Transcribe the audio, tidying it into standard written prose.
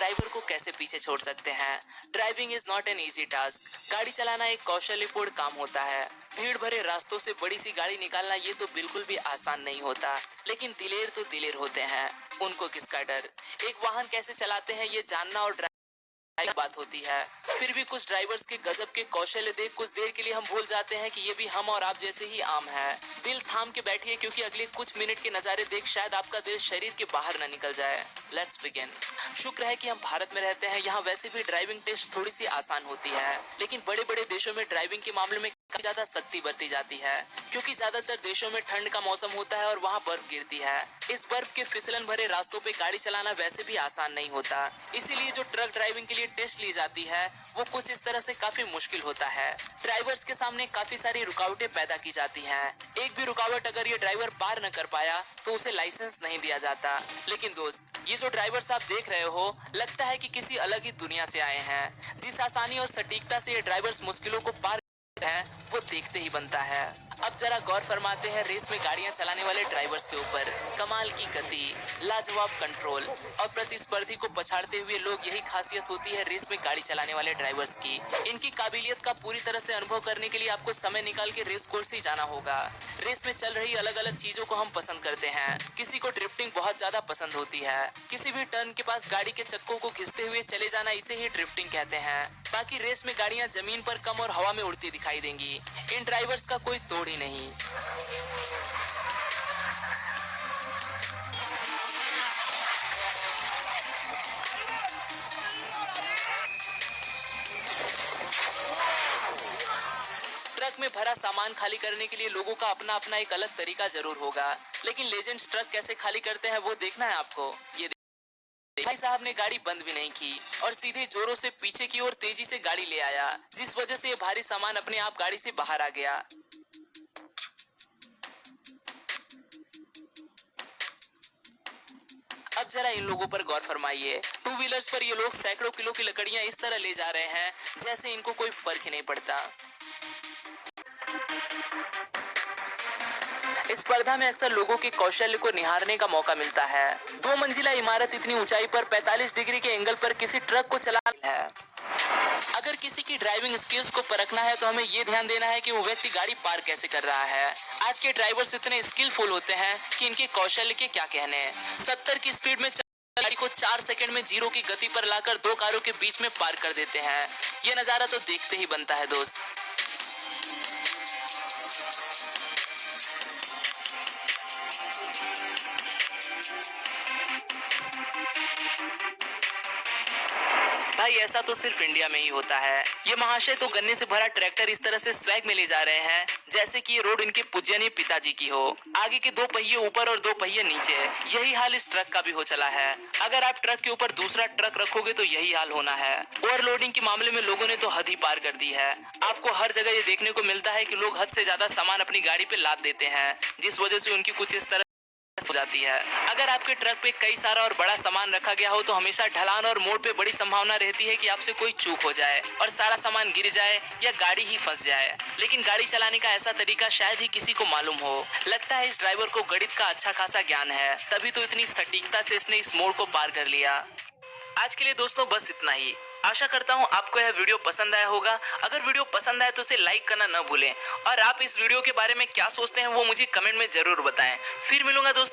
Driver को कैसे पीछे छोड़ सकते हैं। Driving is not an easy task. गाड़ी चलाना एक कौशल्यपूर्ण काम होता है। भीड़ भरे रास्तों से बड़ी सी गाड़ी निकालना ये तो बिल्कुल भी आसान नहीं होता, लेकिन दिलेर तो दिलेर होते हैं। उनको किसका डर। एक वाहन कैसे चलाते हैं ये जानना और बात होती है। फिर भी कुछ ड्राइवर्स के गजब के कौशल्य देख कुछ देर के लिए हम भूल जाते हैं कि ये भी हम और आप जैसे ही आम है। दिल थाम के बैठिए, क्योंकि अगले कुछ मिनट के नजारे देख शायद आपका दिल शरीर के बाहर न निकल जाए। Let's begin. शुक्र है कि हम भारत में रहते हैं। यहाँ वैसे भी ड्राइविंग टेस्ट थोड़ी सी आसान होती है, लेकिन बड़े बड़े देशों में ड्राइविंग के मामले में काफी ज्यादा सख्ती बरती जाती है, क्योंकि ज्यादातर देशों में ठंड का मौसम होता है और वहाँ बर्फ गिरती है। इस बर्फ के फिसलन भरे रास्तों पे गाड़ी चलाना वैसे भी आसान नहीं होता। इसीलिए जो ट्रक ड्राइविंग के लिए टेस्ट ली जाती है वो कुछ इस तरह से काफी मुश्किल होता है। ड्राइवर्स के सामने काफी सारी रुकावटें पैदा की जाती हैं। एक भी रुकावट अगर ये ड्राइवर पार न कर पाया तो उसे लाइसेंस नहीं दिया जाता। लेकिन दोस्त, ये जो ड्राइवर्स आप देख रहे हो, लगता है कि किसी अलग ही दुनिया से आए हैं। जिस आसानी और सटीकता से ये ड्राइवर्स मुश्किलों को पार है वो देखते ही बनता है। अब जरा गौर फरमाते हैं रेस में गाड़ियां चलाने वाले ड्राइवर्स के ऊपर। कमाल की गति, लाजवाब कंट्रोल और प्रतिस्पर्धी को पछाड़ते हुए लोग, यही खासियत होती है रेस में गाड़ी चलाने वाले ड्राइवर्स की। इनकी काबिलियत का पूरी तरह से अनुभव करने के लिए आपको समय निकाल के रेस कोर्स ही जाना होगा। रेस में चल रही अलग अलग चीजों को हम पसंद करते हैं। किसी को ड्रिफ्टिंग बहुत ज्यादा पसंद होती है। किसी भी टर्न के पास गाड़ी के चक्कों को घिसते हुए चले जाना, इसे ही ड्रिफ्टिंग कहते हैं। बाकी रेस में गाड़ियां जमीन पर कम और हवा में उड़ती दिखाई देंगी। इन ड्राइवर्स का कोई तोड़ ही नहीं। ट्रक में भरा सामान खाली करने के लिए लोगों का अपना अपना एक अलग तरीका जरूर होगा, लेकिन लेजेंड्स ट्रक कैसे खाली करते हैं वो देखना है आपको। ये भाई साहब ने गाड़ी बंद भी नहीं की और सीधे जोरों से पीछे की ओर तेजी से गाड़ी ले आया, जिस वजह से ये भारी सामान अपने आप गाड़ी से बाहर आ गया। अब जरा इन लोगों पर गौर फरमाइए। टू व्हीलर्स पर ये लोग सैकड़ों किलो की लकड़ियां इस तरह ले जा रहे हैं जैसे इनको कोई फर्क ही नहीं पड़ता। इस स्पर्धा में अक्सर लोगों के कौशल्य को निहारने का मौका मिलता है। 2 मंजिला इमारत इतनी ऊंचाई पर 45 डिग्री के एंगल पर किसी ट्रक को चलाना है। अगर किसी की ड्राइविंग स्किल्स को परखना है तो हमें ये ध्यान देना है कि वो व्यक्ति गाड़ी पार कैसे कर रहा है। आज के ड्राइवर्स इतने स्किलफुल होते हैं कि इनके कौशल्य के क्या कहने। 70 की स्पीड में गाड़ी को 4 सेकंड में 0 की गति पर लाकर 2 कारों के बीच में पार कर देते हैं। ये नजारा तो देखते ही बनता है दोस्त। भाई ऐसा तो सिर्फ इंडिया में ही होता है। ये महाशय तो गन्ने से भरा ट्रैक्टर इस तरह से स्वैग में ले जा रहे हैं जैसे कि ये रोड इनके पूजनीय पिताजी की हो। आगे के 2 पहिए ऊपर और 2 पहिए नीचे। यही हाल इस ट्रक का भी हो चला है। अगर आप ट्रक के ऊपर दूसरा ट्रक रखोगे तो यही हाल होना है। ओवरलोडिंग के मामले में लोगों ने तो हद ही पार कर दी है। आपको हर जगह ये देखने को मिलता है कि लोग हद से ज्यादा सामान अपनी गाड़ी पे लाद देते हैं, जिस वजह से उनकी कुछ इस तरह हो जाती है। अगर आपके ट्रक पे कई सारा और बड़ा सामान रखा गया हो तो हमेशा ढलान और मोड़ पे बड़ी संभावना रहती है कि आपसे कोई चूक हो जाए और सारा सामान गिर जाए या गाड़ी ही फंस जाए। लेकिन गाड़ी चलाने का ऐसा तरीका शायद ही किसी को मालूम हो। लगता है इस ड्राइवर को गणित का अच्छा खासा ज्ञान है, तभी तो इतनी सटीकता से इसने इस मोड़ को पार कर लिया। आज के लिए दोस्तों बस इतना ही। आशा करता हूँ आपको यह वीडियो पसंद आया होगा। अगर वीडियो पसंद आए तो इसे लाइक करना न भूलें और आप इस वीडियो के बारे में क्या सोचते हैं वो मुझे कमेंट में जरूर बताएं। फिर मिलूंगा दोस्तों।